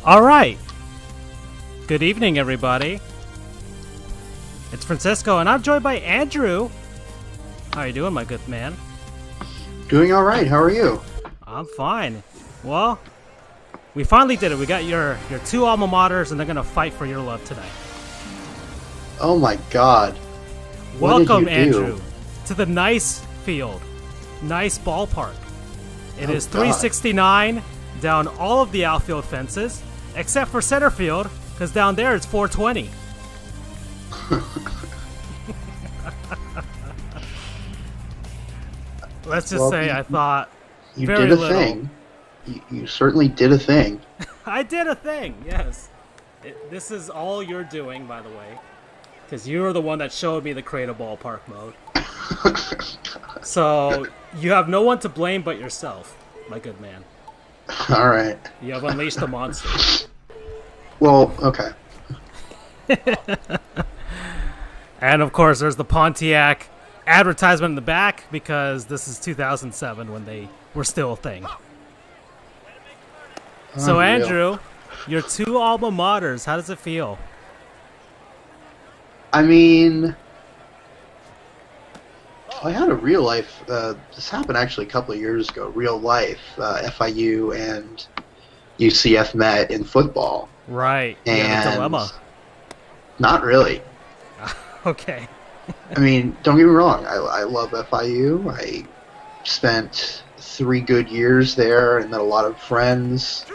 All right. Good evening, everybody. It's Francisco, and I'm joined by Andrew. How are you doing, my good man? Doing all right. How are you? I'm fine. Well, we finally did it. We got your two alma maters, and they're going to fight for your love tonight. Oh, my God. Welcome, what did you do? Andrew, to the nice field. Nice ballpark. It is 369 down all of the outfield fences, except for center field, because down there it's 420. Let's just say I thought you very did a little. thing. You certainly did a thing. I did a thing, yes. This is all you're doing, by the way, because you're the one that showed me the create a ballpark mode. So you have no one to blame but yourself, my good man. All right. You have unleashed the monster. Well, okay. And of course, there's the Pontiac advertisement in the back because this is 2007 when they were still a thing. So, Andrew, your two alma maters, how does it feel? I mean, I had a real life. This happened actually a couple of years ago. Real life. FIU and UCF met in football. Right. You And have a dilemma. Not really. Okay. I mean, don't get me wrong. I love FIU. I spent 3 good years there and met a lot of friends.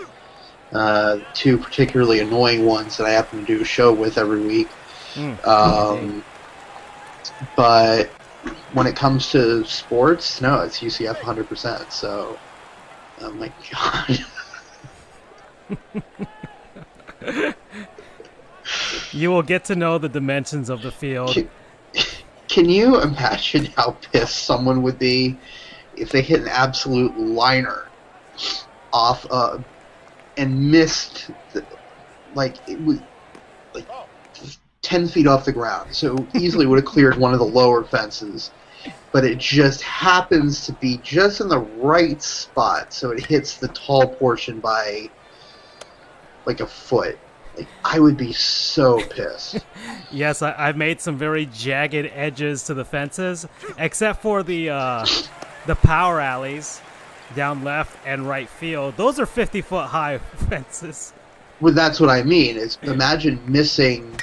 2 particularly annoying ones that I happen to do a show with every week. But when it comes to sports, no, it's UCF 100%. So, oh my God. You will get to know the dimensions of the field. Can you imagine how pissed someone would be if they hit an absolute liner off and missed, it was like 10 feet off the ground, so easily would have cleared one of the lower fences, but it just happens to be just in the right spot, so it hits the tall portion by like a foot. I would be so pissed. Yes, I've made some very jagged edges to the fences, except for the power alleys down left and right field. Those are 50-foot high fences. Well, that's what I mean. Is imagine missing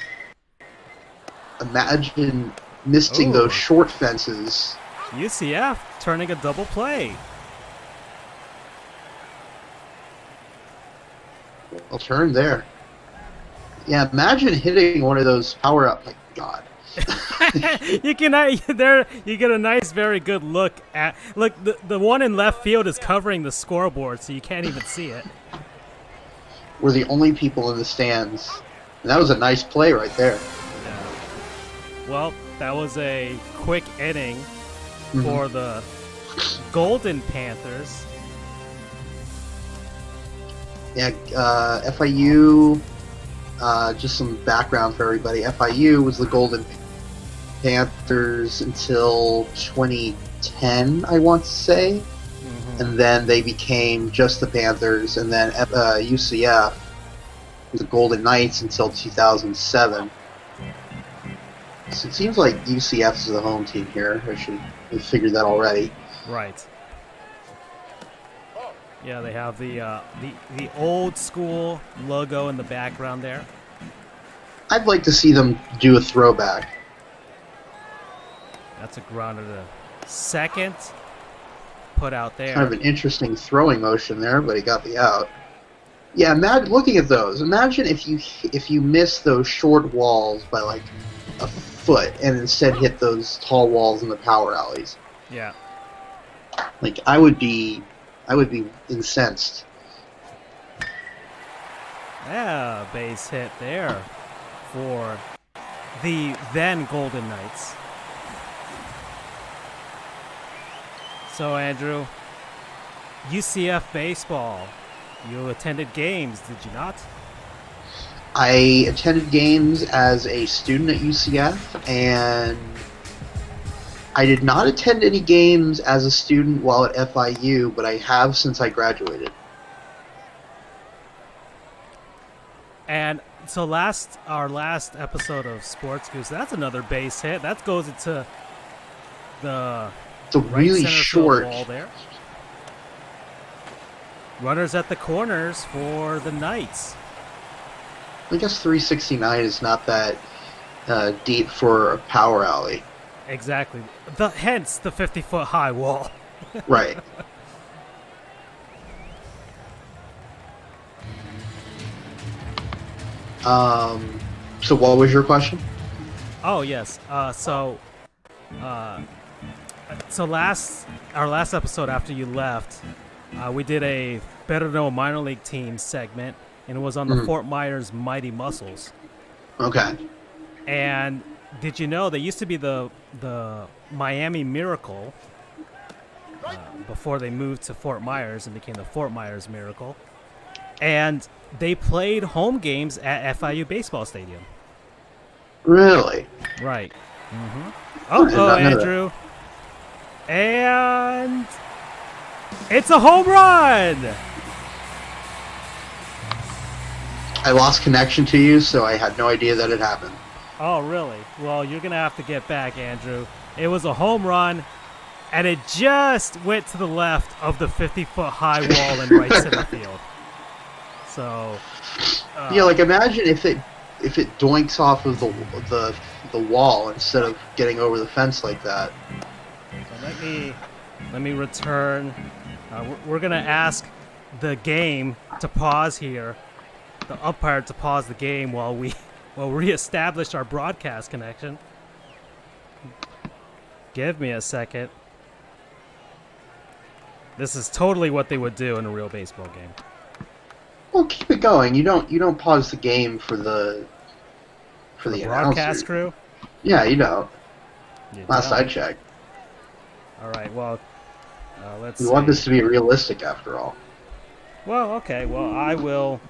those short fences. UCF turning a double play. I'll turn there. Yeah, imagine hitting one of those power up. My God. You get a nice, very good look at. Look, the one in left field is covering the scoreboard, so you can't even see it. We're the only people in the stands, and that was a nice play right there. Yeah. Well, that was a quick inning for the Golden Panthers. Yeah, FIU. Just some background for everybody. FIU was the Golden Panthers until 2010, I want to say. And then they became just the Panthers. And then UCF was the Golden Knights until 2007. So it seems like UCF is the home team here. I should have figured that already. Right. Yeah, they have the old school logo in the background there. I'd like to see them do a throwback. That's a grounder to second. Put out there. Kind of an interesting throwing motion there, but he got the out. Yeah, looking at those. Imagine if you miss those short walls by like a foot and instead hit those tall walls in the power alleys. Yeah. Like I would be incensed. Yeah, base hit there for the then Golden Knights. So, Andrew, UCF baseball, you attended games, did you not? I attended games as a student at UCF, and I did not attend any games as a student while at FIU, but I have since I graduated. And so our last episode of Sports Goofs, that's another base hit. That goes into the It's a right really center field short. wall there. Runners at the corners for the Knights. I guess 369 is not that deep for a power alley. Exactly. Hence the 50-foot high wall. Right. So what was your question? Oh yes. So our last episode after you left, we did a Better Know Minor League Team segment, and it was on the Fort Myers Mighty Muscles. Okay. And did you know they used to be the Miami Miracle before they moved to Fort Myers and became the Fort Myers Miracle, and they played home games at FIU baseball stadium. Really? Right. Mm-hmm. I did not know Andrew. And it's a home run! I lost connection to you, so I had no idea that it happened. Oh, really? Well, you're going to have to get back, Andrew. It was a home run, and it just went to the left of the 50-foot high wall in right center field. So, Yeah, like imagine if it doinks off of the wall instead of getting over the fence like that. so let me return. We're gonna ask the game to pause here, the umpire to pause the game while we reestablish our broadcast connection. Give me a second. This is totally what they would do in a real baseball game. Well, keep it going. You don't pause the game for the Broadcast announcer. crew? Yeah, you don't. You Last don't. I checked. All right, well, let's We see. want this to be realistic, after all. Well, okay. Well, I will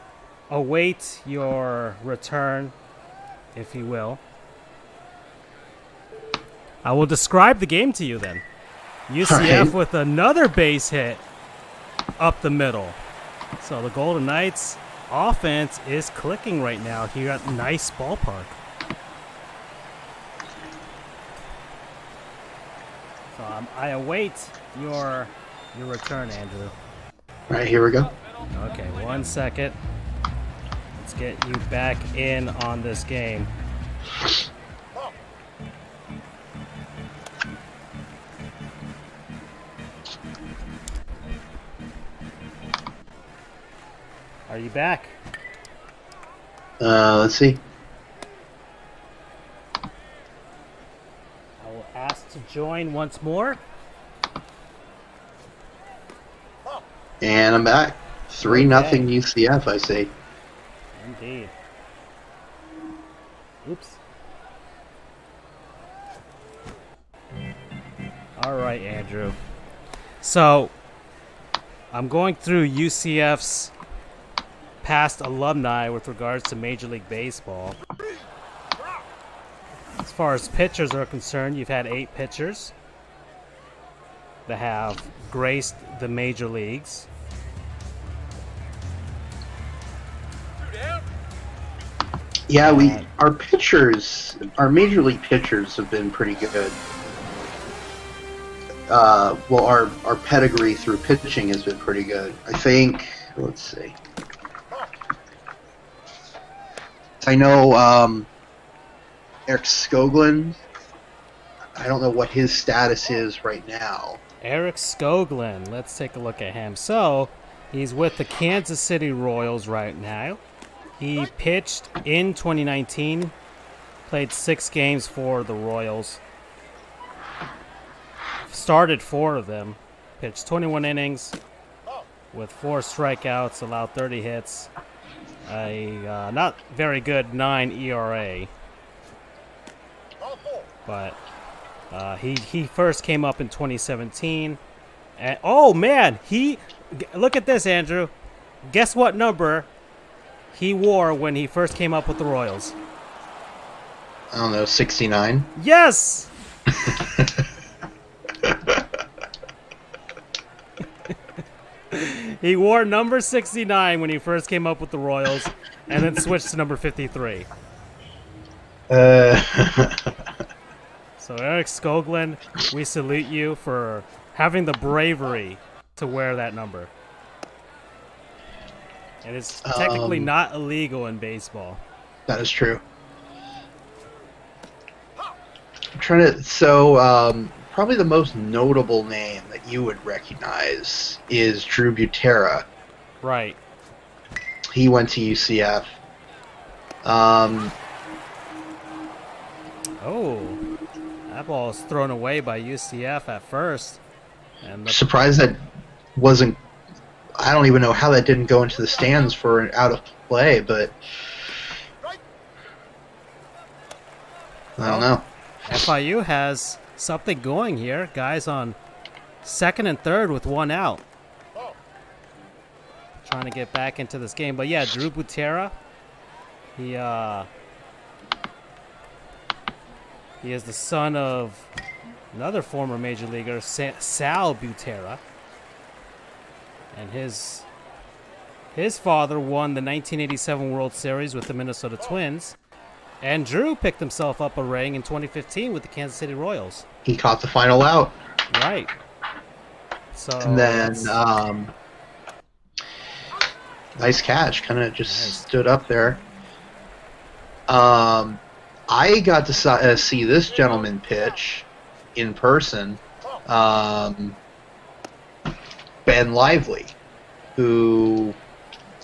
await your return, if you will. I will describe the game to you then. UCF right. with another base hit up the middle. So the Golden Knights offense is clicking right now here at Nice Ballpark. So I await your return, Andrew. All right, here we go. Okay, 1 second. Let's get you back in on this game. Are you back? Let's see. I will ask to join once more. And I'm back. 3-0 UCF, I see. Indeed. Oops. All right, Andrew. So, I'm going through UCF's past alumni with regards to Major League Baseball. As far as pitchers are concerned, you've had 8 pitchers that have graced the major leagues. Yeah, our major league pitchers have been pretty good. Well, our pedigree through pitching has been pretty good. I think. Let's see. I know Eric Skoglund. I don't know what his status is right now. Eric Skoglund. Let's take a look at him. So, he's with the Kansas City Royals right now. He pitched in 2019, played 6 games for the Royals, started 4 of them, pitched 21 innings with 4 strikeouts, allowed 30 hits, a not very good 9 ERA. But he first came up in 2017. And, oh, man, look at this, Andrew. Guess what number he wore when he first came up with the Royals? I don't know, 69? Yes! He wore number 69 when he first came up with the Royals, and then switched to number 53. So Eric Skoglund, we salute you for having the bravery to wear that number. And it's technically not illegal in baseball. That is true. I'm trying to. So probably the most notable name that you would recognize is Drew Butera. Right. He went to UCF. That ball was thrown away by UCF at first. And surprised that wasn't. I don't even know how that didn't go into the stands for an out of play, but I don't know. FIU has something going here. Guys on second and third with one out. Trying to get back into this game. But yeah, Drew Butera, he is the son of another former major leaguer, Sal Butera. And his father won the 1987 World Series with the Minnesota Twins. And Drew picked himself up a ring in 2015 with the Kansas City Royals. He caught the final out. Right. So and then nice catch, kind of just stood up there. I got to see this gentleman pitch in person. Ben Lively, who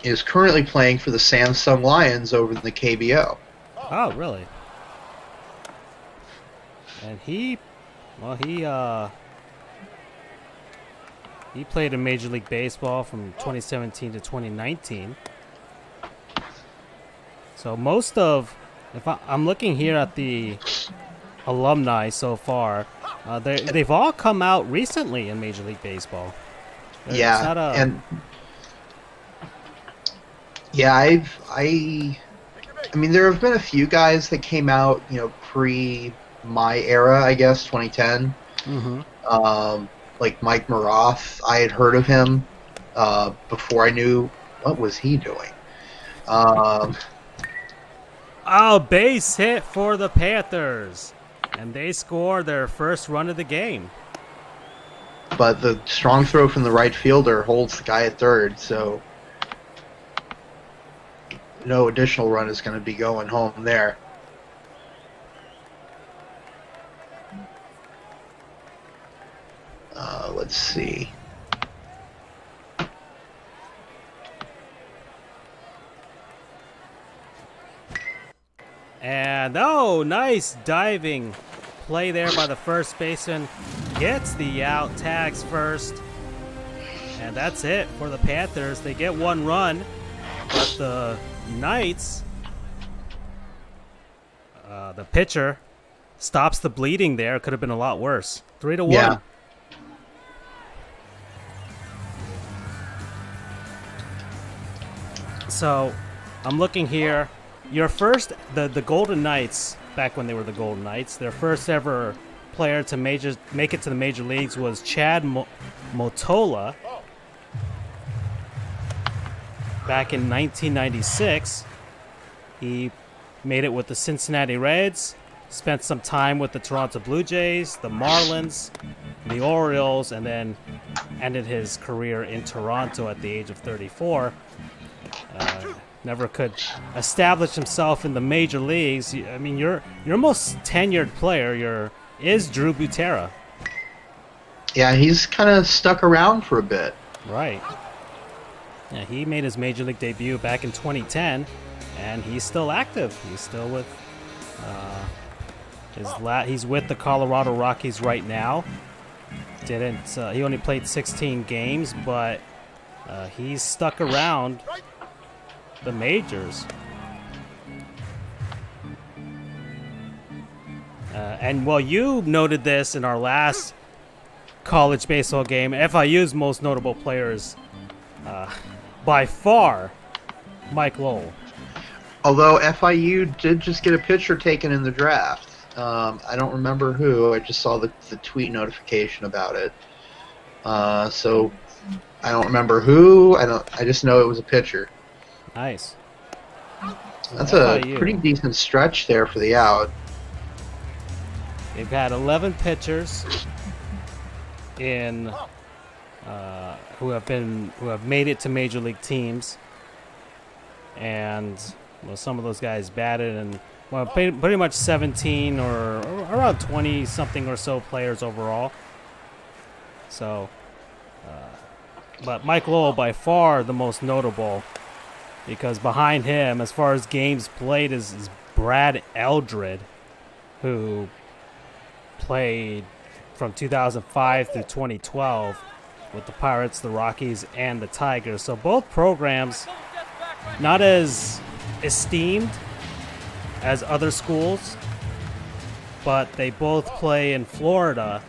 is currently playing for the Samsung Lions over in the KBO. Oh, really? And he played in Major League Baseball from 2017 to 2019. So most of, I'm looking here at the alumni so far, they've all come out recently in Major League Baseball. I mean, there have been a few guys that came out, pre my era, I guess, 2010. Mm-hmm. Like Mike Maroth, I had heard of him before I knew what was he doing. Base hit for the Panthers, and they score their first run of the game. But the strong throw from the right fielder holds the guy at third, so no additional run is going to be going home there. Let's see. And nice diving play there by the first baseman. Gets the out, tags first. And that's it for the Panthers. They get one run, but the Knights, the pitcher, stops the bleeding there. Could have been a lot worse. 3-1. Yeah. So, I'm looking here. Your first, the Golden Knights, back when they were the Golden Knights, their first ever player to make it to the major leagues was Chad Motola back in 1996. He made it with the Cincinnati Reds, spent some time with the Toronto Blue Jays, the Marlins, the Orioles, and then ended his career in Toronto at the age of 34. Never could establish himself in the major leagues. I mean, your most tenured player is Drew Butera. Yeah, he's kind of stuck around for a bit. Right. Yeah, he made his major league debut back in 2010, and he's still active. He's still with he's with the Colorado Rockies right now. He only played 16 games, but he's stuck around the majors. And you noted this in our last college baseball game, FIU's most notable players, by far, Mike Lowell. Although FIU did just get a pitcher taken in the draft. I don't remember who. I just saw the tweet notification about it. So I don't remember who. I just know it was a pitcher. Nice. That's How a about you? pretty decent stretch there for the out. They've had 11 pitchers in who have made it to major league teams, and well, some of those guys batted, and well, pretty much 17 or around 20 something or so players overall. So, but Mike Lowell by far the most notable, because behind him, as far as games played, is Brad Eldred, who played from 2005 through 2012 with the Pirates, the Rockies, and the Tigers. So both programs not as esteemed as other schools, but they both play in Florida,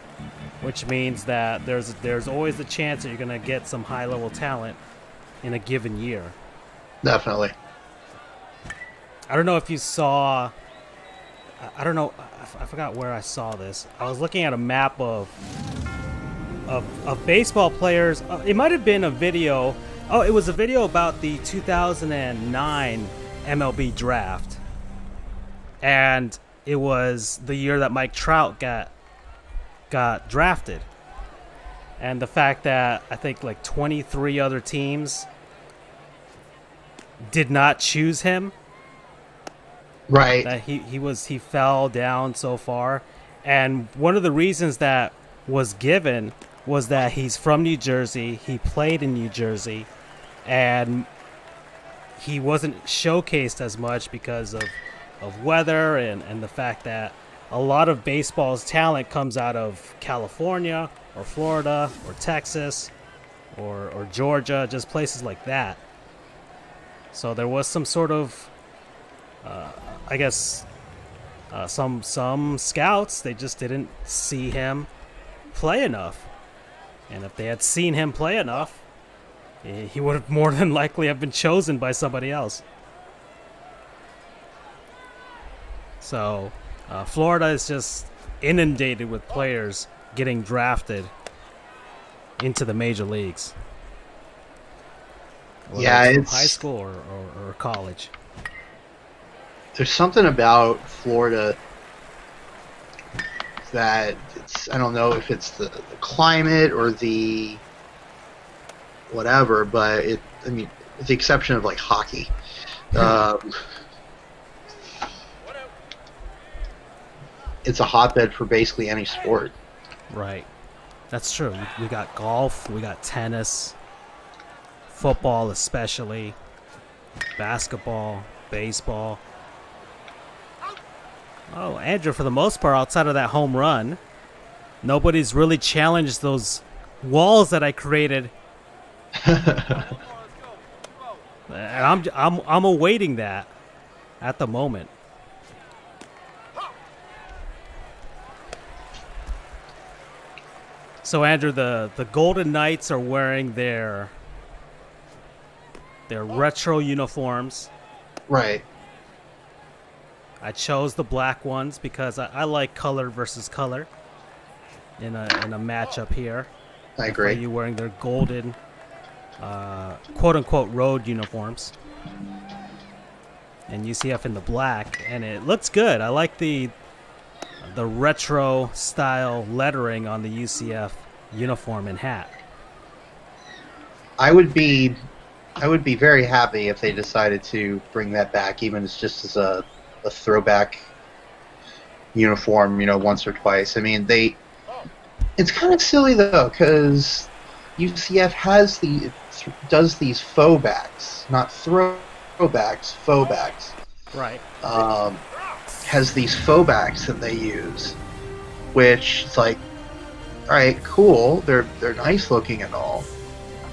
which means that there's always the chance that you're going to get some high-level talent in a given year. Definitely. I don't know if you saw. I don't know. I forgot where I saw this. I was looking at a map of baseball players. It might have been a video. Oh, it was a video about the 2009 MLB draft, and it was the year that Mike Trout got drafted, and the fact that I think like 23 other teams did not choose him. Right. That he fell down so far, and one of the reasons that was given was that he's from New Jersey, he played in New Jersey, and he wasn't showcased as much because of weather and the fact that a lot of baseball's talent comes out of California or Florida or Texas or Georgia, just places like that. So there was some sort of I guess some scouts, they just didn't see him play enough, and if they had seen him play enough, he would have more than likely have been chosen by somebody else. So Florida is just inundated with players getting drafted into the major leagues. Whether Yeah, it's from it's high school or college. There's something about Florida that I don't know if it's the climate or the whatever, but I mean, with the exception of like hockey, it's a hotbed for basically any sport. Right. That's true. We got golf, we got tennis, football especially, basketball, baseball. Oh, Andrew, for the most part, outside of that home run, nobody's really challenged those walls that I created. And I'm awaiting that at the moment. So, Andrew, the Golden Knights are wearing their retro uniforms. Right. I chose the black ones because I like color versus color in a matchup here. I agree. You wearing their golden, quote unquote, road uniforms, and UCF in the black, and it looks good. I like the retro style lettering on the UCF uniform and hat. I would be very happy if they decided to bring that back, even just as a throwback uniform, once or twice. I mean, it's kind of silly though, because UCF does these faux backs, not throwbacks, faux backs. Right. Has these faux backs that they use, which it's like, all right, cool. They're nice looking and all,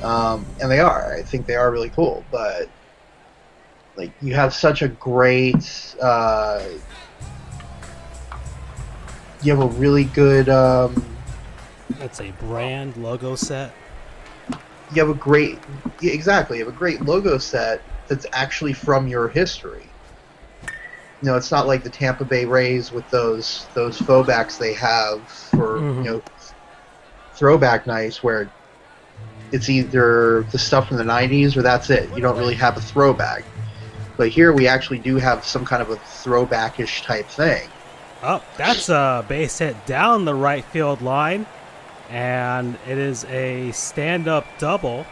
and they are. I think they are really cool, but like you have such a great, you have a really good. That's a brand logo set. You have a great, exactly. You have a great logo set that's actually from your history. It's not like the Tampa Bay Rays with those faux backs they have for throwback nights, where it's either the stuff from the 90s or that's it. You don't really have a throwback. But here we actually do have some kind of a throwback-ish type thing. Oh, that's a base hit down the right field line. And it is a stand-up double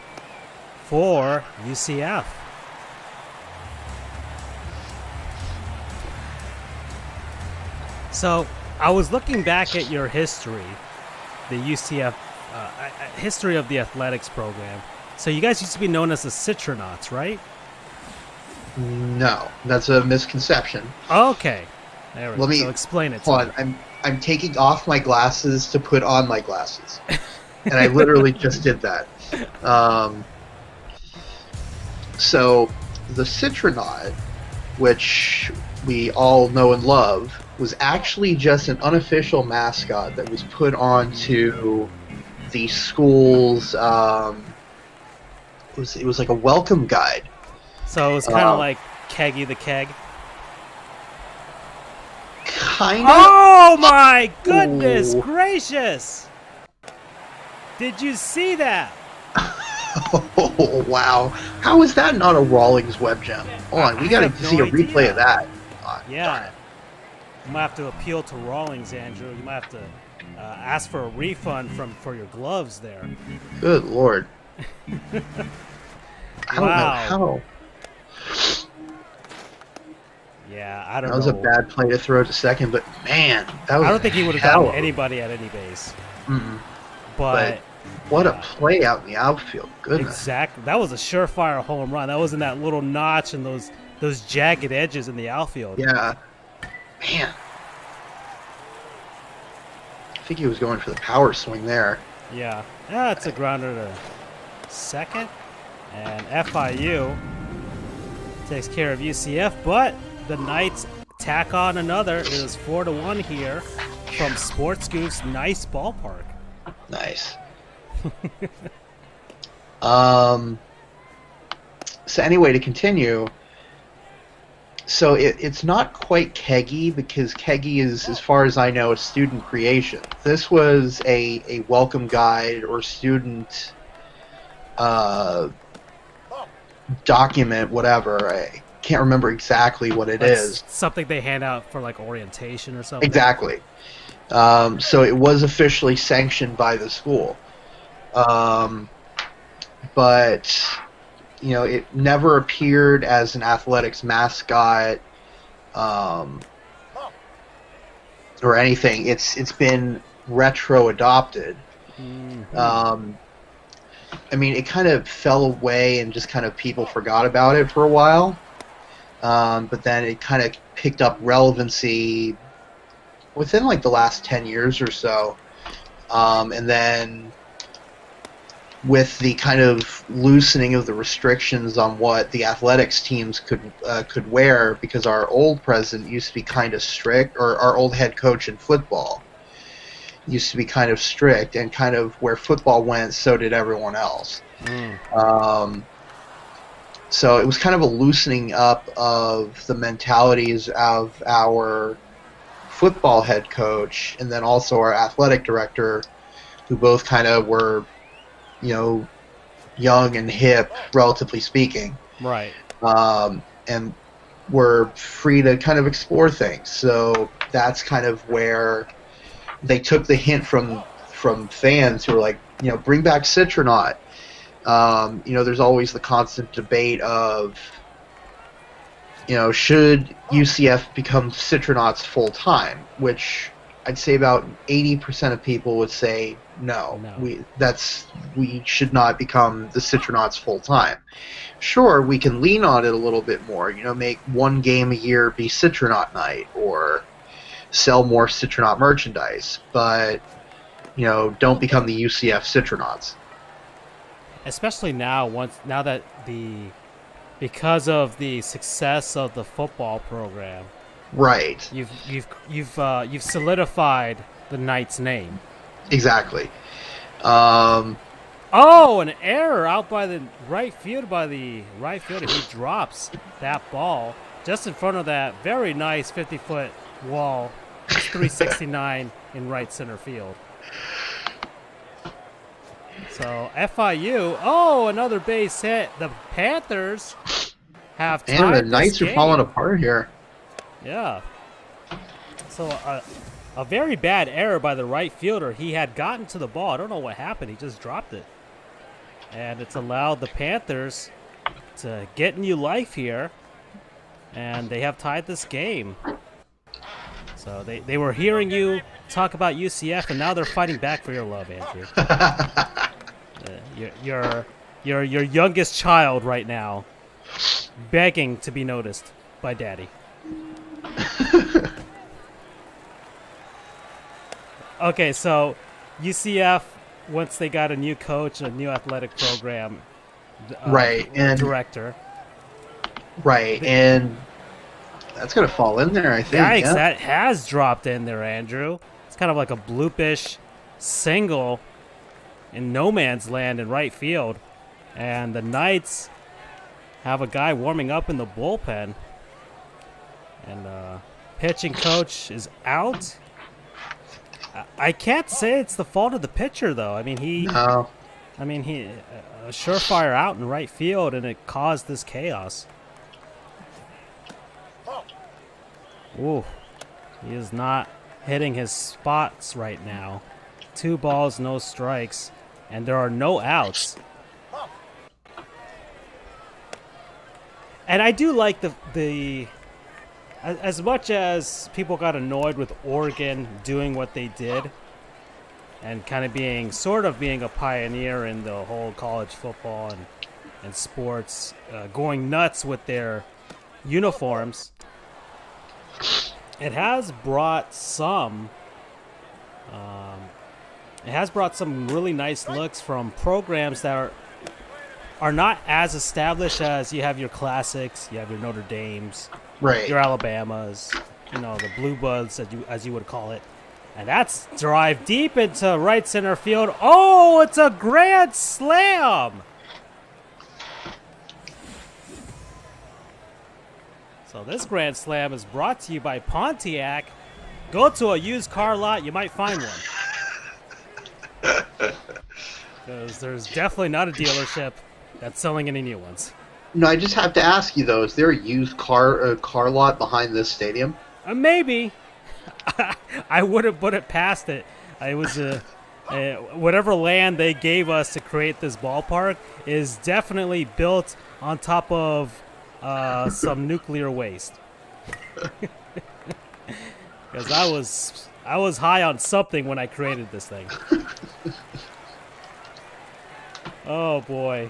for UCF. So I was looking back at your history, the UCF history of the athletics program. So you guys used to be known as the Citronauts, right? No, that's a misconception. Okay. There we go. Let me So explain it to hold me. on. I'm taking off my glasses to put on my glasses, and I literally just did that. So the Citronaut, which we all know and love, was actually just an unofficial mascot that was put onto the school's. It was like a welcome guide. So it was kind of like Keggy the Keg. Kind of. Oh my goodness gracious! Did you see that? Oh, wow. How is that not a Rawlings web gem? Hold on, we gotta see a replay of that. Yeah. You might have to appeal to Rawlings, Andrew. You might have to ask for a refund for your gloves there. Good lord. I don't know how. Yeah, I don't know. That was a bad play to throw to second, but man, that was. I don't think he would have gotten anybody at any base. Mm-mm. But what a play out in the outfield. Goodness. Exactly. That was a surefire home run. That wasn't that little notch and those jagged edges in the outfield. Yeah. Man. I think he was going for the power swing there. Yeah. Yeah, it's a grounder to second. And FIU takes care of UCF, but the Knights tack on another. It is 4-1 here from Sports Goofs. Nice ballpark. Nice. So anyway, to continue, so it's not quite Keggy, because Keggy is, as far as I know, a student creation. This was a welcome guide or student document, whatever. I can't remember exactly what it is. Something they hand out for like orientation or something. Exactly. So it was officially sanctioned by the school. But, you know, it never appeared as an athletics mascot or anything. It's been retro adopted. Mm-hmm. I mean, it kind of fell away and just kind of people forgot about it for a while. But then it kind of picked up relevancy within like the last 10 years or so. And then with the kind of loosening of the restrictions on what the athletics teams could wear, because our old president used to be kind of strict, or our old head coach in football used to be kind of strict, and kind of where football went, so did everyone else. So it was kind of a loosening up of the mentalities of our football head coach and then also our athletic director, who both kind of were, you know, young and hip, relatively speaking. Right. And were free to kind of explore things. So that's kind of where they took the hint from fans who were like, you know, bring back Citronaut. You know, there's always the constant debate of, you know, should UCF become Citronauts full time? Which I'd say about 80% of people would say no. We should not become the Citronauts full time. Sure, we can lean on it a little bit more. You know, make one game a year be Citronaut night, or sell more Citronaut merchandise. But, you know, don't become the UCF Citronauts. Especially now that because of the success of the football program, right? You've solidified the Knights' name. Exactly. Oh, an error out by the right field fielder. He drops that ball just in front of that very nice 50-foot wall. It's 369 in right center field. So FIU, another base hit. The Panthers have tied And the this Knights are game. falling apart here. Yeah. So a very bad error by the right fielder. He had gotten to the ball. I don't know what happened. He just dropped it. And it's allowed the Panthers to get new life here. And they have tied this game. So they were hearing you talk about UCF, and now they're fighting back for your love, Andrew. Your youngest child right now, begging to be noticed by Daddy. Okay, so UCF, once they got a new coach, a new athletic program, Right, and director. Right, and that's gonna fall in there, I think. Yikes, yeah. that has dropped in there, Andrew. It's kind of like a bloopish single in no man's land in right field. And the Knights have a guy warming up in the bullpen. And pitching coach is out. I can't say it's the fault of the pitcher, though. I mean, he a surefire out in right field, and it caused this chaos. Ooh, he is not hitting his spots right now. 2 balls, no strikes, and there are no outs. And I do like the as much as people got annoyed with Oregon doing what they did and kind of being a pioneer in the whole college football and sports, going nuts with their uniforms, it has brought some really nice looks from programs that are not as established as you have your classics, you have your Notre Dames, Right. your Alabamas, the Blue Bloods, as you would call it. And that's drive deep into right center field. Oh, it's a grand slam! So this grand slam is brought to you by Pontiac. Go to a used car lot, you might find one. Because there's definitely not a dealership that's selling any new ones. No, I just have to ask you though: is there a used car lot behind this stadium? Maybe. I wouldn't put it past it. It was whatever land they gave us to create this ballpark is definitely built on top of some nuclear waste. Because I was high on something when I created this thing. Oh boy.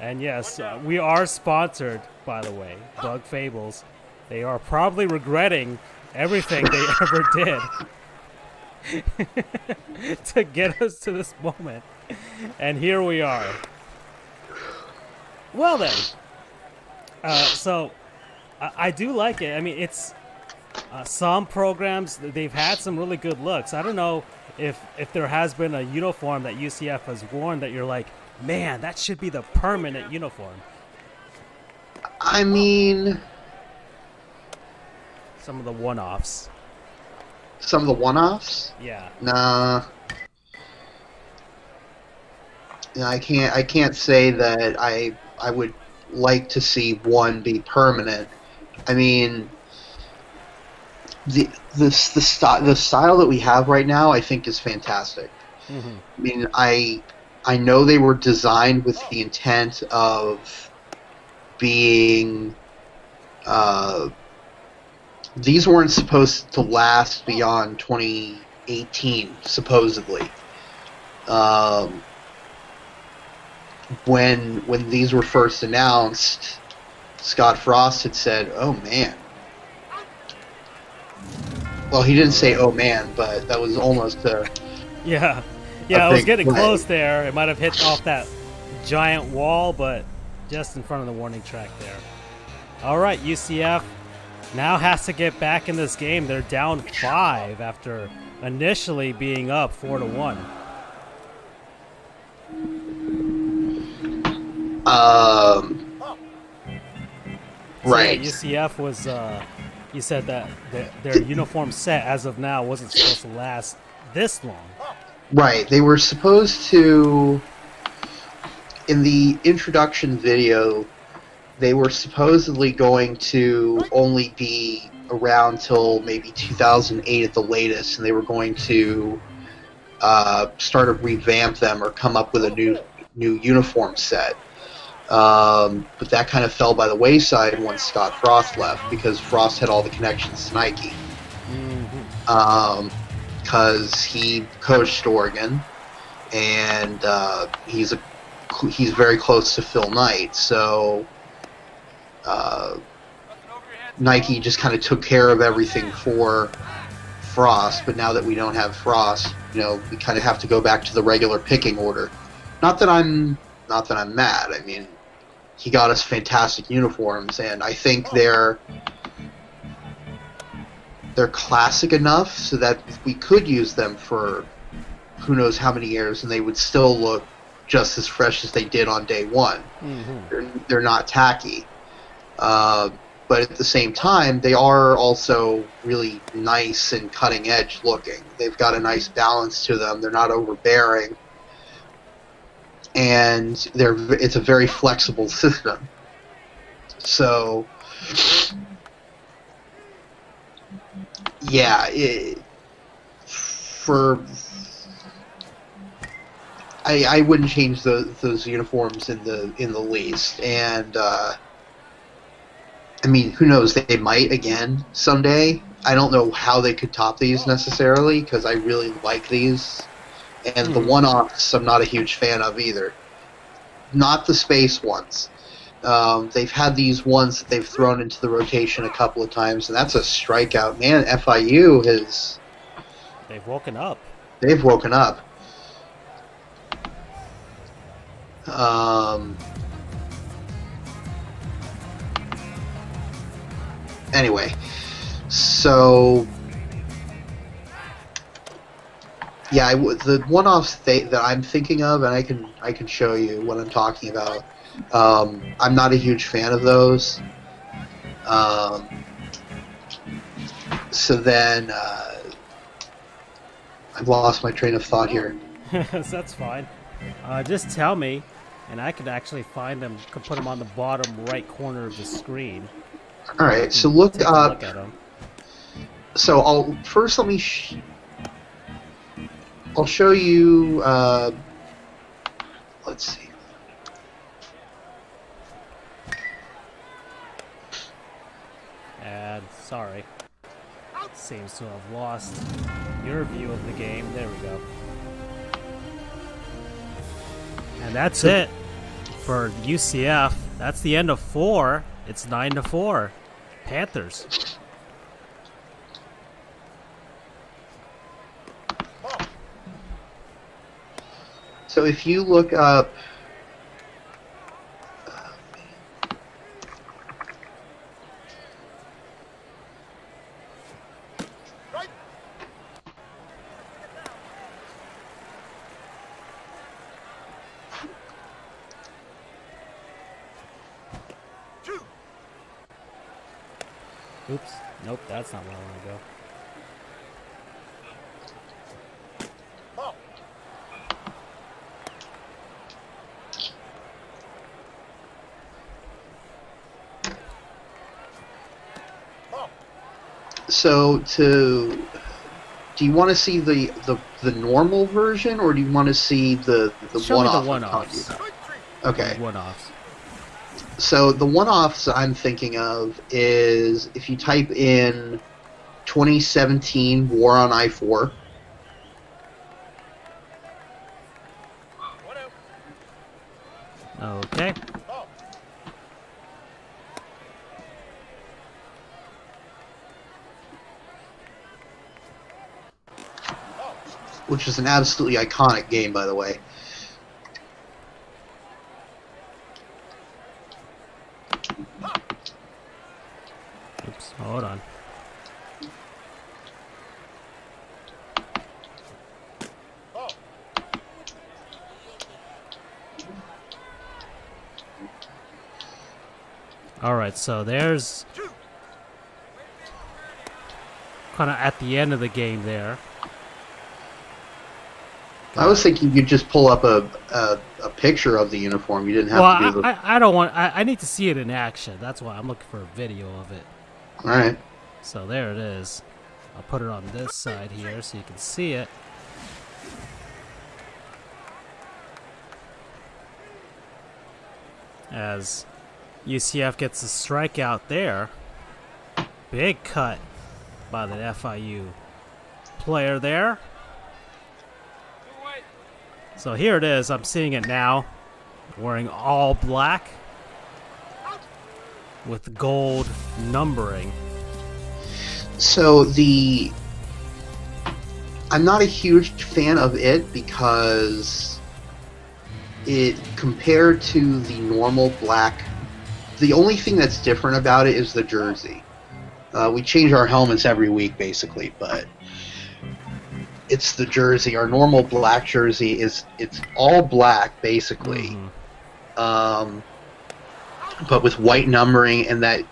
And yes, we are sponsored, by the way, Bug Fables. They are probably regretting everything they ever did to get us to this moment. And here we are. Well then, so I do like it. I mean, it's some programs, they've had some really good looks. I don't know if there has been a uniform that UCF has worn that you're like, man, that should be the permanent uniform. I mean, some of the one-offs. Some of the one-offs? Yeah. Nah. I can't say that I would like to see one be permanent. I mean, the style that we have right now, I think, is fantastic. Mm-hmm. I mean, I know they were designed with the intent of being. These weren't supposed to last beyond 2018, supposedly. When these were first announced, Scott Frost had said, "Oh man." Well, he didn't say "oh man," but that was almost a. Yeah. Yeah, I was getting play. close there. It might have hit off that giant wall, but just in front of the warning track there. All right, UCF now has to get back in this game. They're down 5 after initially being up 4-1. Right. So yeah, UCF was, you said that their uniform set as of now wasn't supposed to last this long. Right. They were supposed to. in the introduction video, they were supposedly going to only be around till maybe 2008 at the latest, and they were going to start to revamp them or come up with a new uniform set. But that kind of fell by the wayside once Scott Frost left, because Frost had all the connections to Nike. Because he coached Oregon, and he's very close to Phil Knight, so Nike just kind of took care of everything for Frost. But now that we don't have Frost, we kind of have to go back to the regular picking order. Not that I'm mad. I mean, he got us fantastic uniforms, and I think they're classic enough so that we could use them for who knows how many years, and they would still look just as fresh as they did on day one. They're not tacky. But at the same time, they are also really nice and cutting edge looking. They've got a nice balance to them. They're not overbearing. And it's a very flexible system. So, yeah, I wouldn't change those uniforms in the least. And I mean, who knows? They might again someday. I don't know how they could top these necessarily, because I really like these. And the one-offs I'm not a huge fan of either. Not the space ones. They've had these ones that they've thrown into the rotation a couple of times, and that's a strikeout. Man, FIU has... They've woken up. They've woken up. Anyway, so... Yeah, the one-offs that I'm thinking of, and I can show you what I'm talking about. I'm not a huge fan of those. So then I've lost my train of thought here. That's fine. Just tell me, and I could actually find them. Could put them on the bottom right corner of the screen. All right, so look up. Look at them. So I'll show you. Let's see. And sorry, seems to have lost your view of the game. There we go. And that's it for UCF. That's the end of 4. It's 9-4. Panthers. So if you look up, Oops. Nope, that's not where I want to go. so do you want to see the normal version, or do you want to see the one-off? The one-offs. Okay. One-offs. So the one-offs I'm thinking of is if you type in 2017 War on I-4. Okay. Which is an absolutely iconic game, by the way. Oops, hold on. Alright, so there's kind of at the end of the game there. I was thinking you'd just pull up a picture of the uniform. You didn't have Well, to do the... I don't want. I need to see it in action. That's why I'm looking for a video of it. All right. So there it is. I'll put it on this side here so you can see it. As UCF gets a strikeout there. Big cut by the FIU player there. So here it is. I'm seeing it now. Wearing all black with gold numbering. So I'm not a huge fan of it because it, compared to the normal black, the only thing that's different about it is the jersey. We change our helmets every week basically, but it's the jersey. Our normal black jersey it's all black basically, but with white numbering, and that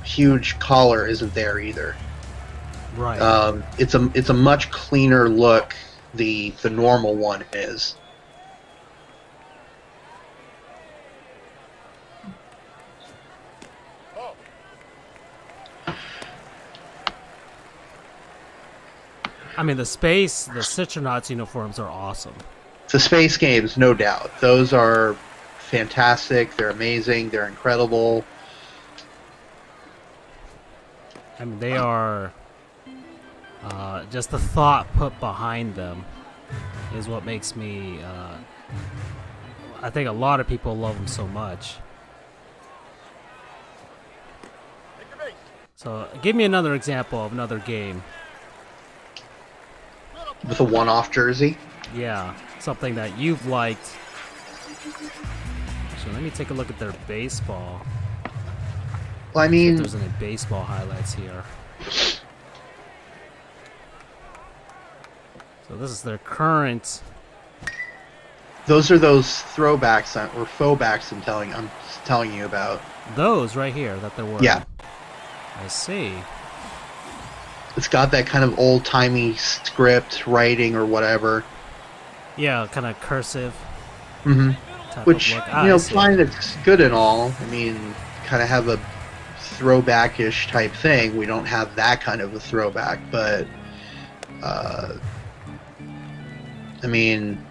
huge collar isn't there either. Right. It's a much cleaner look. The normal one is. I mean, the Citronauts uniforms are awesome. The Space Games, no doubt. Those are fantastic. They're amazing. They're incredible. I mean, they are... just the thought put behind them is what makes me... I think a lot of people love them so much. So, give me another example of another game. With a one-off jersey? Yeah, something that you've liked. So let me take a look at their baseball. Well, I If mean, there's any baseball highlights here. So this is their current. those are those throwbacks or faux backs I'm telling you about. Those right here that they're wearing. Yeah. I see. It's got that kind of old-timey script writing or whatever. Yeah, kind of cursive. Mm-hmm. Type Which, of look. you know, fine, it's good and all. I mean, kind of have a throwback-ish type thing. We don't have that kind of a throwback, but, I mean,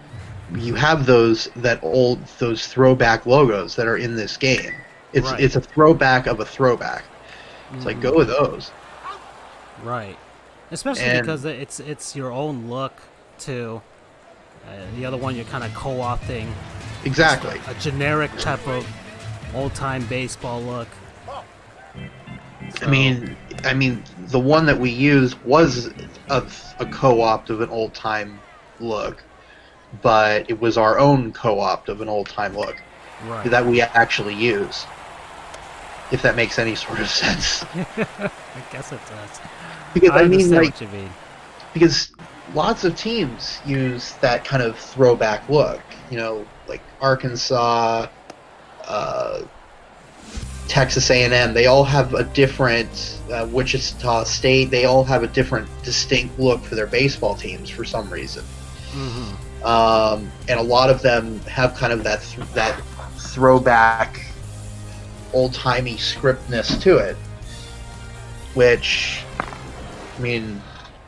you have those throwback logos that are in this game. It's a throwback of a throwback. It's like, go with those. Right. Especially because it's your own look, too. The other one, you're kind of co-opting. Exactly. A generic type of old-time baseball look. So, I mean, the one that we used was a co-opt of an old-time look, but it was our own co-opt of an old-time look that we actually use. If that makes any sort of sense. I guess it does. Because I mean, understand like, what you mean. because lots of teams use that kind of throwback look. You know, like Arkansas, Texas A&M. They all have a different Wichita State. They all have a different, distinct look for their baseball teams for some reason. Mm-hmm. And a lot of them have kind of that throwback, old-timey scriptness to it. Which, I mean,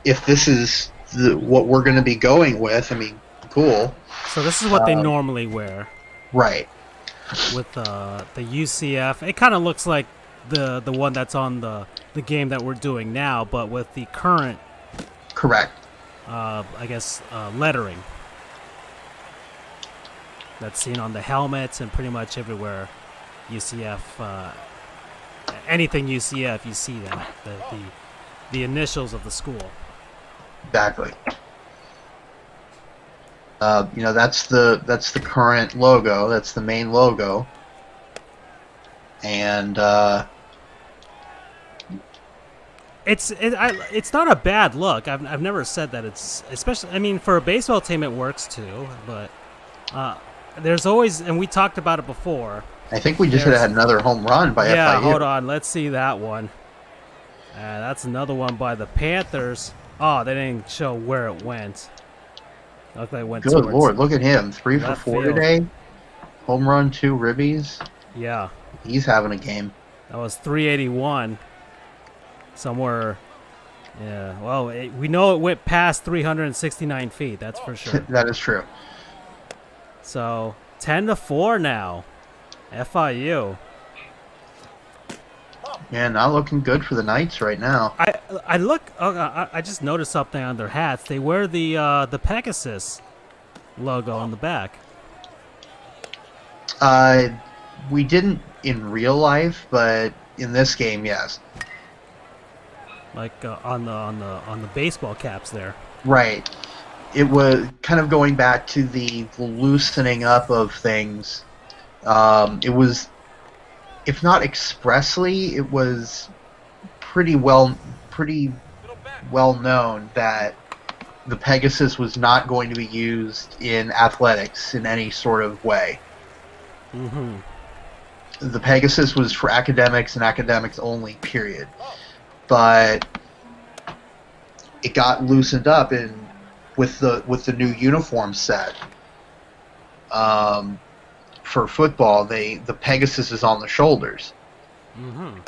if this is what we're going to be going with, I mean, cool. So this is what they normally wear. Right. With the UCF. It kind of looks like the one that's on the game that we're doing now, but with the current... Correct. I guess, lettering. That's seen on the helmets and pretty much everywhere UCF... anything UCF, you see that the initials of the school. Exactly. You know, that's the current logo. That's the main logo, and it's not a bad look. I've never said that it's especially. I mean, for a baseball team, it works too. But there's always, and we talked about it before. I think we just had another home run by FIU. Yeah, hold on. Let's see that one. That's another one by the Panthers. Oh, they didn't show where it went. Looked like it went Good towards Lord, look at him. 3 for left 4 field. today. Home run, 2 ribbies. Yeah, He's having a game. that was 381. Somewhere. Yeah, well, we know it went past 369 feet. That's for sure. That is true. So 10-4 now. FIU. Man, not looking good for the Knights right now. I look. I just noticed something on their hats. They wear the Pegasus logo on the back. We didn't in real life, but in this game, yes. Like on the baseball caps there. Right. It was kind of going back to the loosening up of things. It was, if not expressly, it was pretty well known that the Pegasus was not going to be used in athletics in any sort of way. Mm-hmm. The Pegasus was for academics and academics only, period. But it got loosened up with the new uniform set. For football, the Pegasus is on the shoulders. Mm-hmm.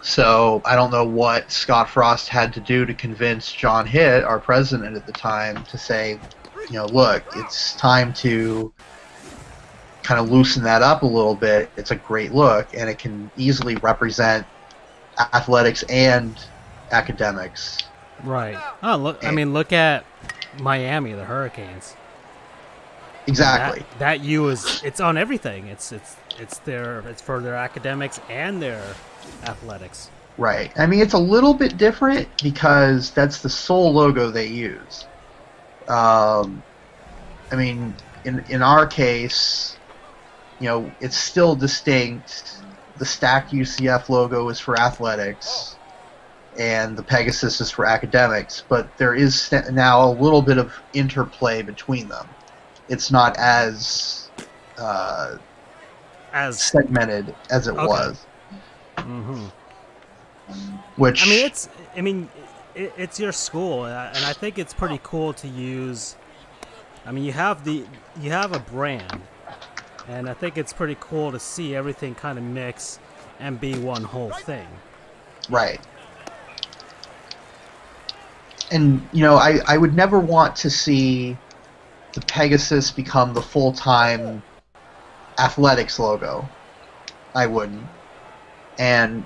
So I don't know what Scott Frost had to do to convince John Hitt, our president at the time, to say, look, it's time to kind of loosen that up a little bit. It's a great look, and it can easily represent athletics and academics. Right. Oh, look. I mean, look at Miami, the Hurricanes. Exactly. That U it's on everything. It's for their academics and their athletics. Right. I mean, it's a little bit different because that's the sole logo they use. I mean, in our case, it's still distinct. The stacked UCF logo is for athletics, and the Pegasus is for academics. But there is now a little bit of interplay between them. It's not as segmented as it was. Mm-hmm. Which it's your school, and I think it's pretty cool to use. I mean, you have a brand, and I think it's pretty cool to see everything kind of mix and be one whole thing. Right. And I would never want to see the Pegasus become the full-time athletics logo. I wouldn't. And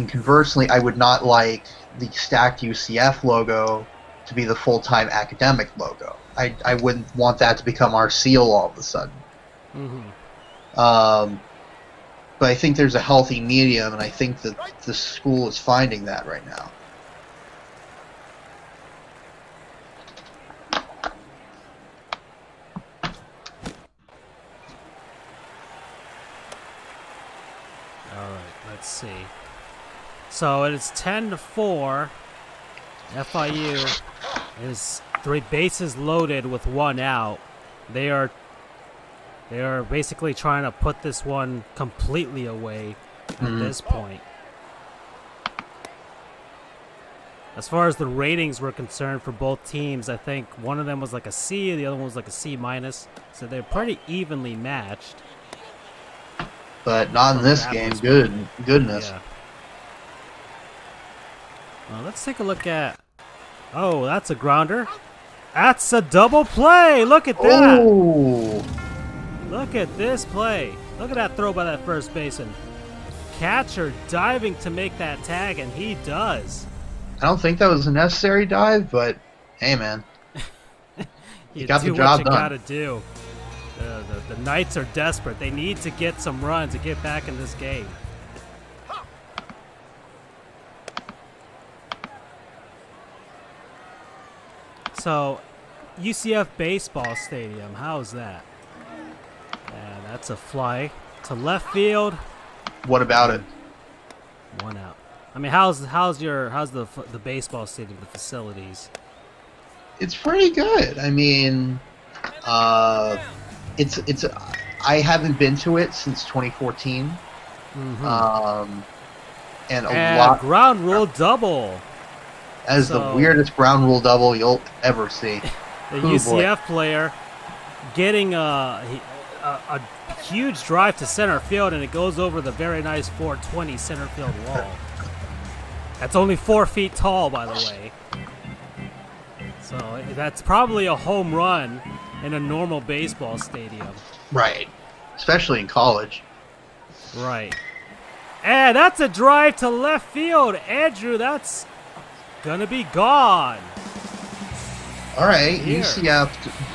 conversely, I would not like the stacked UCF logo to be the full-time academic logo. I wouldn't want that to become our seal all of a sudden. Mm-hmm. But I think there's a healthy medium, and I think that the school is finding that right now. Let's see. So it is 10-4. FIU is 3 bases loaded with 1 out. They are basically trying to put this one completely away at this point. As far as the ratings were concerned for both teams, I think one of them was like a C, the other one was like a C-. So they're pretty evenly matched. But not in this game. Goodness. Yeah. Well, let's take a look at... Oh, that's a grounder. That's a double play. Look at that. Oh. Look at this play. Look at that throw by that first baseman. Catcher diving to make that tag, and he does. I don't think that was a necessary dive, but hey, man. You got do the job what you done. gotta do. The Knights are desperate. They need to get some runs to get back in this game. So, UCF Baseball Stadium, how's that? Yeah, that's a fly to left field. What about it? 1 out. I mean, how's the baseball stadium, the facilities? It's pretty good. I mean, it's I haven't been to it since 2014. Mm-hmm. And a lot ground rule double. as the weirdest ground rule double you'll ever see. The Oh, UCF player getting a huge drive to center field, and it goes over the very nice 420 center field wall. That's only 4 feet tall, by the way. So that's probably a home run in a normal baseball stadium. Right. Especially in college. Right. And that's a drive to left field. Andrew, that's gonna be gone. All right, Here. UCF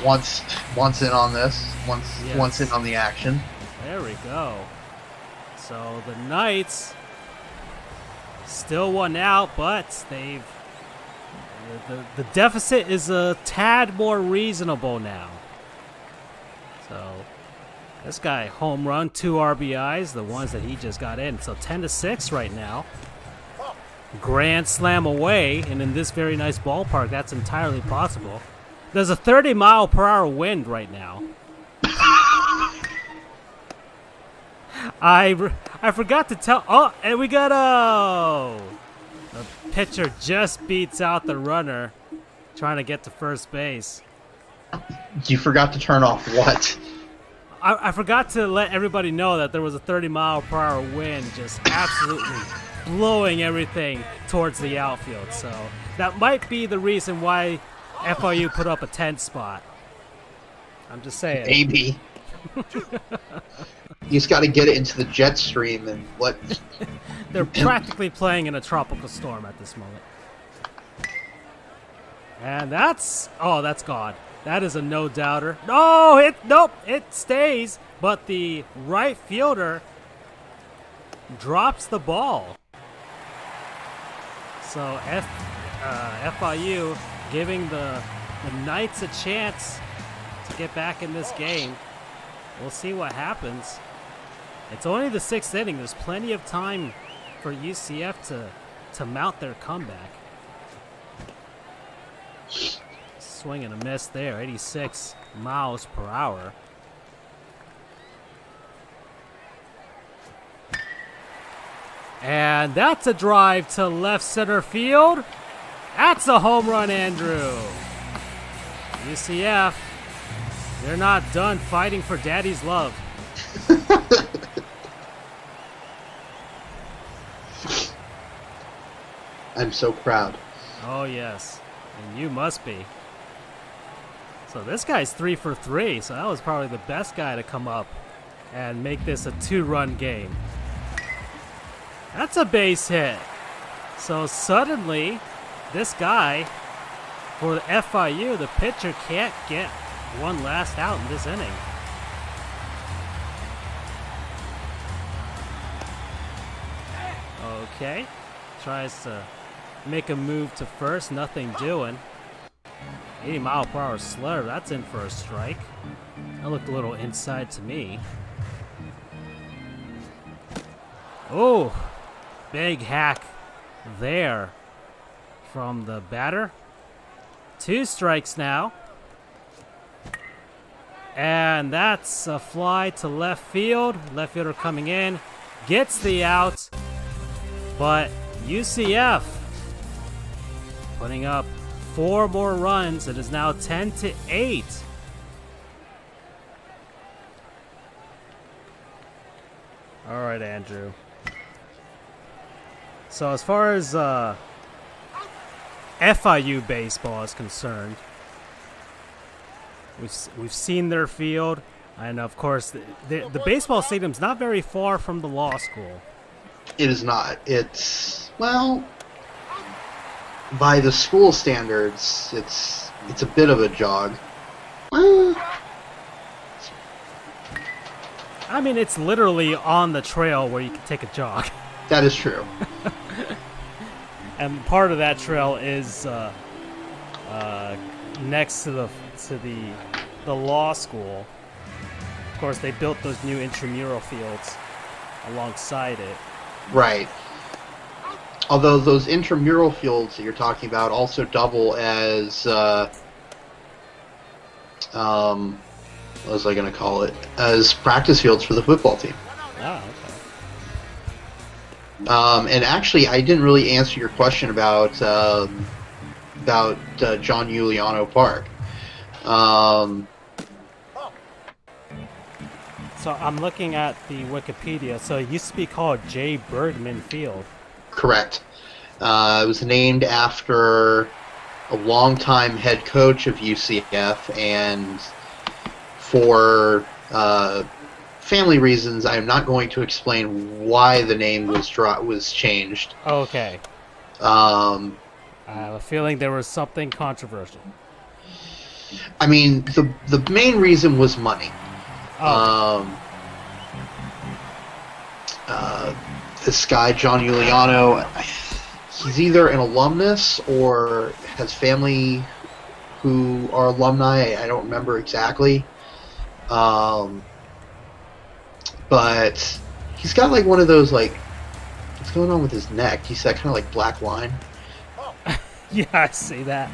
wants in on this. Wants in on the action. There we go. So the Knights still 1 out, but they've the deficit is a tad more reasonable now. So this guy home run, 2 RBIs, the ones that he just got in. So 10-6 right now. Grand slam away, and in this very nice ballpark, that's entirely possible. There's a 30-mile-per-hour wind right now. I forgot to tell. Oh, and we got the pitcher just beats out the runner, trying to get to first base. You forgot to turn off what? I forgot to let everybody know that there was a 30-mile-per-hour wind just absolutely blowing everything towards the outfield. So that might be the reason why FIU put up a 10 spot. I'm just saying. Maybe. You just got to get it into the jet stream and what? They're practically playing in a tropical storm at this moment. And that's gone. That is a no-doubter. No, nope, it stays. But the right fielder drops the ball. So FIU giving the Knights a chance to get back in this game. We'll see what happens. It's only the 6th inning. There's plenty of time for UCF to mount their comeback. Swing and a miss there, 86 miles per hour. And that's a drive to left center field. That's a home run, Andrew. UCF, they're not done fighting for daddy's love. I'm so proud. Oh, yes. And you must be. So this guy's 3 for 3, so that was probably the best guy to come up and make this a 2-run game. That's a base hit. So suddenly, this guy, for the FIU, the pitcher can't get one last out in this inning. Okay. Tries to make a move to first, nothing doing. 80-mile-per-hour slurve, that's in for a strike. That looked a little inside to me. Oh, big hack there from the batter. 2 strikes now. And that's a fly to left field. Left fielder coming in, gets the out, but UCF putting up 4 more runs. It is now 10-8. All right, Andrew. So as far as FIU baseball is concerned, we've seen their field, and of course the baseball stadium's not very far from the law school. It is not. It's, well, by the school standards, it's a bit of a jog. I mean, it's literally on the trail where you can take a jog. That is true. And part of that trail is next to the law school. Of course, they built those new intramural fields alongside it. Right. Although those intramural fields that you're talking about also double as, what was I going to call it? As practice fields for the football team. Ah, okay. And actually, I didn't really answer your question about John Giuliano Park. Um, So I'm looking at the Wikipedia. So it used to be called J. Bergman Field. Correct. It was named after a longtime head coach of UCF, and for family reasons, I am not going to explain why the name was changed. Okay. I have a feeling there was something controversial. I mean, the main reason was money. Oh. This guy, John Giuliano, he's either an alumnus or has family who are alumni. I don't remember exactly. But he's got like one of those, like, what's going on with his neck? He's that kind of like black line. Yeah, I see that.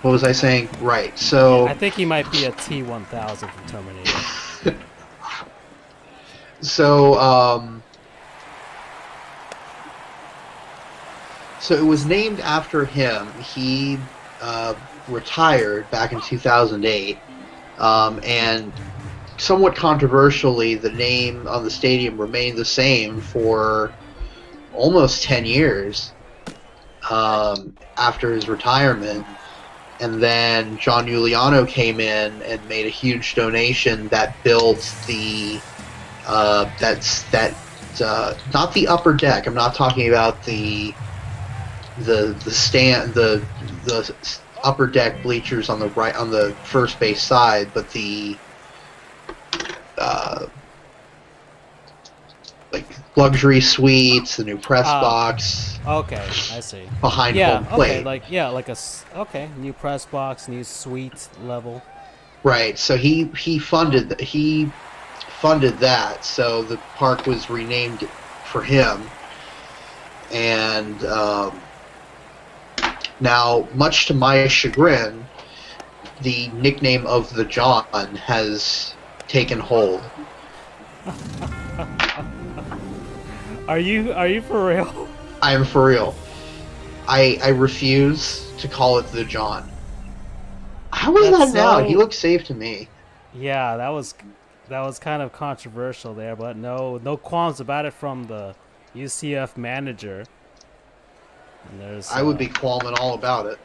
What was I saying? Right, so... I think he might be a T-1000 from Terminator. So it was named after him. He retired back in 2008, and somewhat controversially, the name on the stadium remained the same for almost 10 years after his retirement. And then John Giuliano came in and made a huge donation that built the not the upper deck. I'm not talking about the upper deck bleachers on the right, on the first base side, but the like luxury suites, the new press box. Okay, I see. Behind home plate. Okay, like a new press box, new suite level. Right. So he funded that. So the park was renamed for him, and now, much to my chagrin, the nickname of the John has taken hold. Are you for real? I am for real. I refuse to call it the John. How is that now? He looks safe to me. Yeah, that was kind of controversial there, but no qualms about it from the UCF manager. And there's I would be qualming all about it.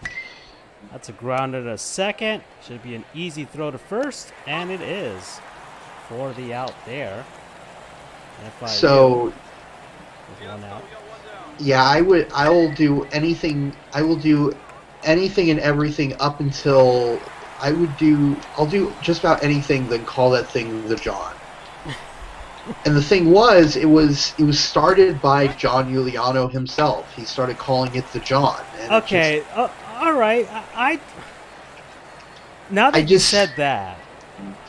That's a grounder to second. Should be an easy throw to first, and it is for the out there. So, one out. Yeah, I will do anything. I will do anything and everything up until I'll do just about anything then call that thing the John. And the thing was, it was started by John Giuliano himself. He started calling it the John. And okay, all right. Now that you said that,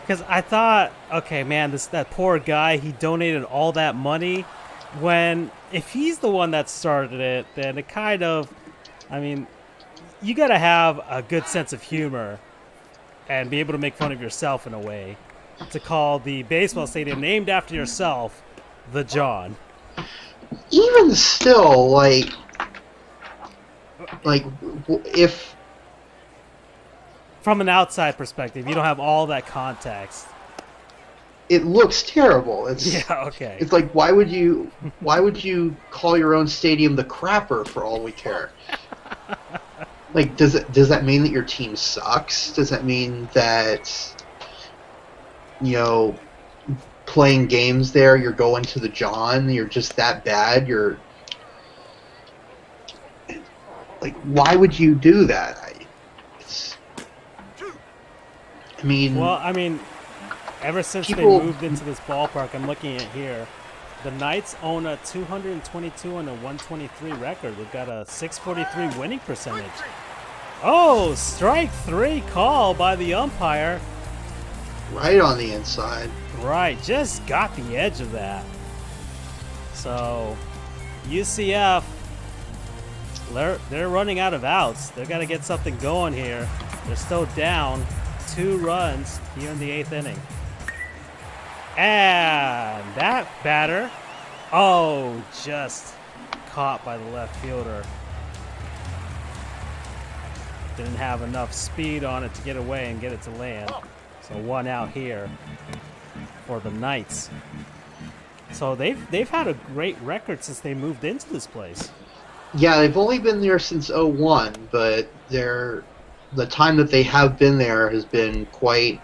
because I thought, okay, man, that poor guy, he donated all that money. If he's the one that started it, then it kind of, I mean, you got to have a good sense of humor and be able to make fun of yourself in a way to call the baseball stadium named after yourself the John. Even still, like if from an outside perspective, you don't have all that context. It looks terrible. Okay. It's like, why would you call your own stadium the Crapper for all we care? Like, does that mean that your team sucks? Does that mean that, playing games there, you're going to the John, you're just that bad? You're like, why would you do that? Ever since they moved into this ballpark, I'm looking at here, the Knights own a 222 and a 123 record. They've got a 643 winning percentage. Oh, strike three call by the umpire. Right on the inside. Right, just got the edge of that. So, UCF, they're running out of outs. They've got to get something going here. They're still down 2 runs here in the 8th inning. And that batter Oh, just caught by the left fielder. Didn't have enough speed on it to get away and get it to land. So 1 out here for the Knights. So they've had a great record since they moved into this place. Yeah, they've only been there since '01, but the time that they have been there has been quite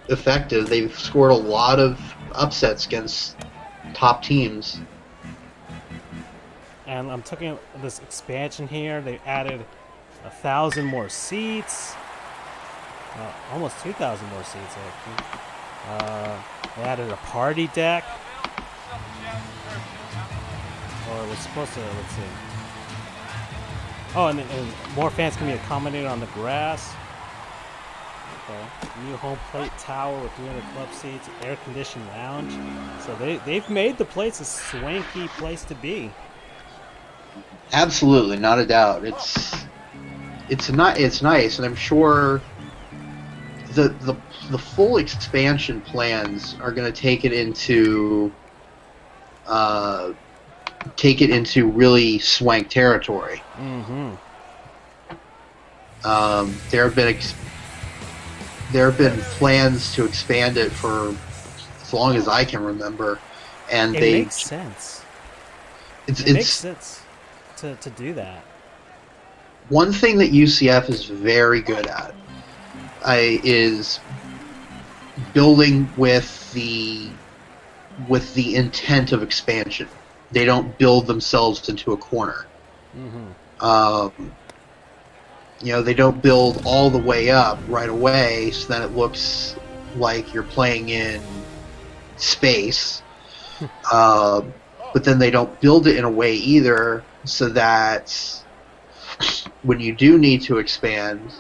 effective. They've scored a lot of upsets against top teams. And I'm talking this expansion here. They added 1,000 more seats, almost 2,000 more seats actually. They added a party deck. Or we're supposed to, let's see. Oh, and more fans can be accommodated on the grass. Okay. New home plate tower with 300 club seats, air-conditioned lounge. So they've made the place a swanky place to be. Absolutely, not a doubt. It's nice, and I'm sure the full expansion plans are going to take it into really swank territory. Mm-hmm. There have been plans to expand it for as long as I can remember, and it makes sense. It makes sense to do that. One thing that UCF is very good at is building with the intent of expansion. They don't build themselves into a corner. Mm-hmm. They don't build all the way up right away, so then it looks like you're playing in space. But then they don't build it in a way either, so that when you do need to expand,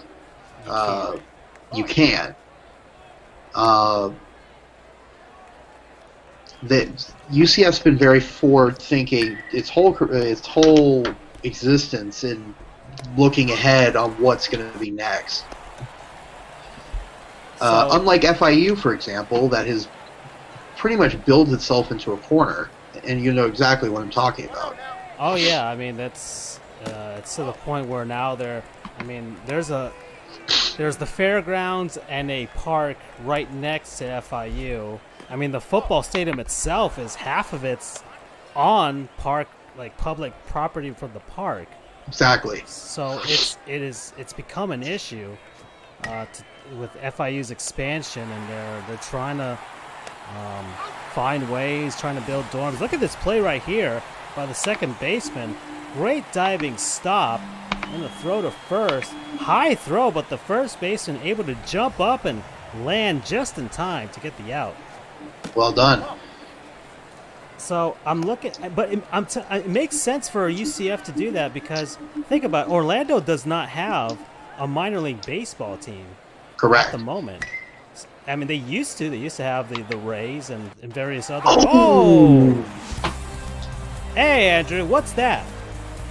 you can. That UCF's been very forward-thinking its whole existence in looking ahead on what's going to be next. Unlike FIU, for example, that has pretty much built itself into a corner, and you know exactly what I'm talking about. Oh yeah, I mean it's to the point where now there's the fairgrounds and a park right next to FIU. I mean, the football stadium itself is half of it's on park, like public property from the park. Exactly. So it's become an issue with FIU's expansion, and they're trying to find ways, trying to build dorms. Look at this play right here by the second baseman. Great diving stop and the throw to first. High throw, but the first baseman able to jump up and land just in time to get the out. Well done. So I'm looking, but it makes sense for UCF to do that because think about it, Orlando does not have a minor league baseball team. Correct. At the moment. I mean, they used to have the Rays and various other. Oh! Hey, Andrew, what's that?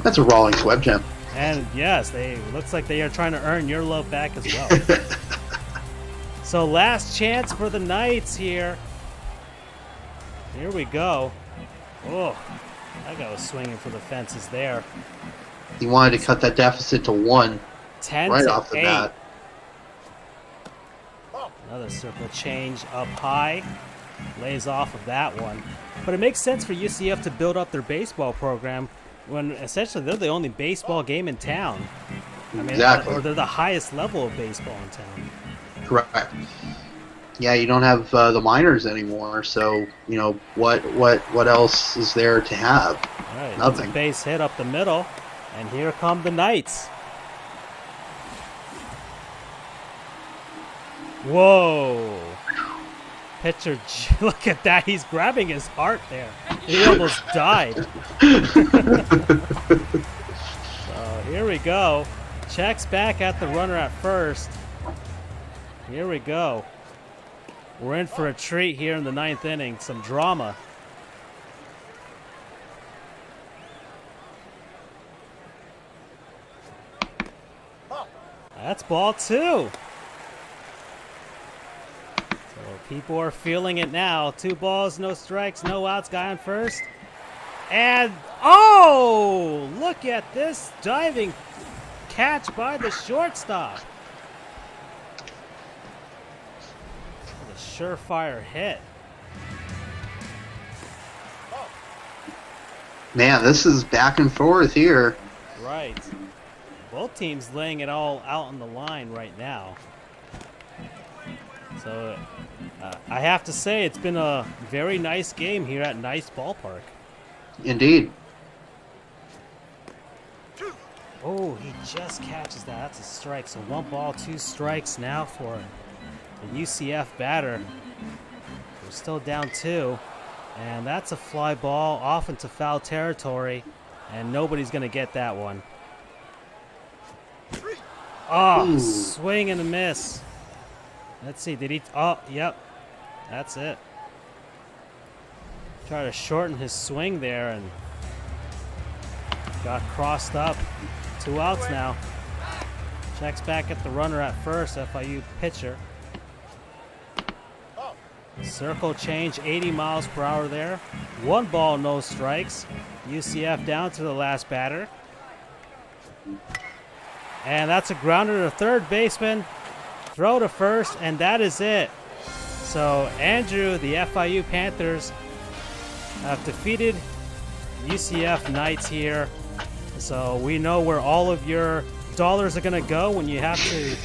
That's a Rawlings web gem. And yes, looks like they are trying to earn your love back as well. So last chance for the Knights here. Here we go. Oh, that guy was swinging for the fences there. He wanted to cut that deficit to 1 10 right to off the 8. bat. Another circle change up high. Lays off of that one. But it makes sense for UCF to build up their baseball program when essentially they're the only baseball game in town. I mean, exactly. Or they're the highest level of baseball in town. Correct. Yeah, you don't have the minors anymore, so you know what else is there to have? All right, nothing. That's a base hit up the middle, and here come the Knights. Whoa! Pitcher, look at that! He's grabbing his heart there. He almost died. So here we go. Checks back at the runner at first. Here we go. We're in for a treat here in the 9th inning. Some drama. That's ball 2. So people are feeling it now. 2 balls, no strikes, no outs, guy on first. And, oh, look at this diving catch by the shortstop. What a surefire hit. Man, this is back and forth here. Right. Both teams laying it all out on the line right now. So I have to say it's been a very nice game here at Nice Ballpark. Indeed. Oh, he just catches that. That's a strike. So 1 ball, 2 strikes now for the UCF batter. We're still down 2. And that's a fly ball off into foul territory. And nobody's going to get that one. Oh, Ooh. swing and a miss. Let's see. Did he? Oh, yep. That's it. Try to shorten his swing there and got crossed up. 2 outs now. Checks back at the runner at first, FIU pitcher. Circle change, 80 miles per hour there. 1 ball, no strikes. UCF down to the last batter. And that's a grounder to third baseman. Throw to first, and that is it. So, Andrew, the FIU Panthers have defeated UCF Knights here. So we know where all of your dollars are going to go when you have to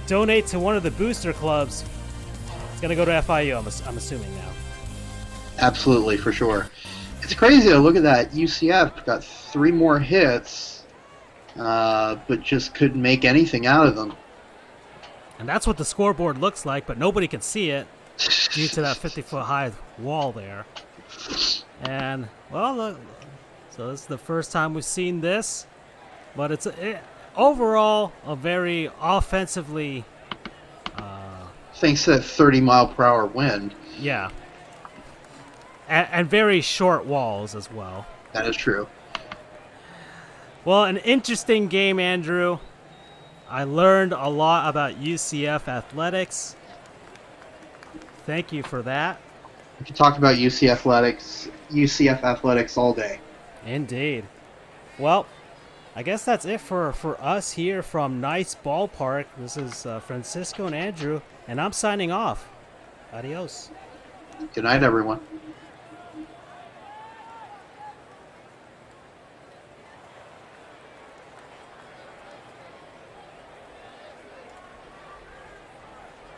donate to one of the booster clubs. It's going to go to FIU, I'm assuming now. Absolutely, for sure. It's crazy to look at that. UCF got 3 more hits, but just couldn't make anything out of them. And that's what the scoreboard looks like, but nobody can see it due to that 50-foot high wall there. And, well, look, so this is the first time we've seen this, but it's overall a very offensively... Thanks to that 30-mile-per-hour wind. Yeah. And very short walls as well. That is true. Well, an interesting game, Andrew. I learned a lot about UCF athletics. Thank you for that. We can talk about UCF athletics all day. Indeed. Well, I guess that's it for us here from Nice Ballpark. This is Francisco and Andrew, and I'm signing off. Adios. Good night, everyone.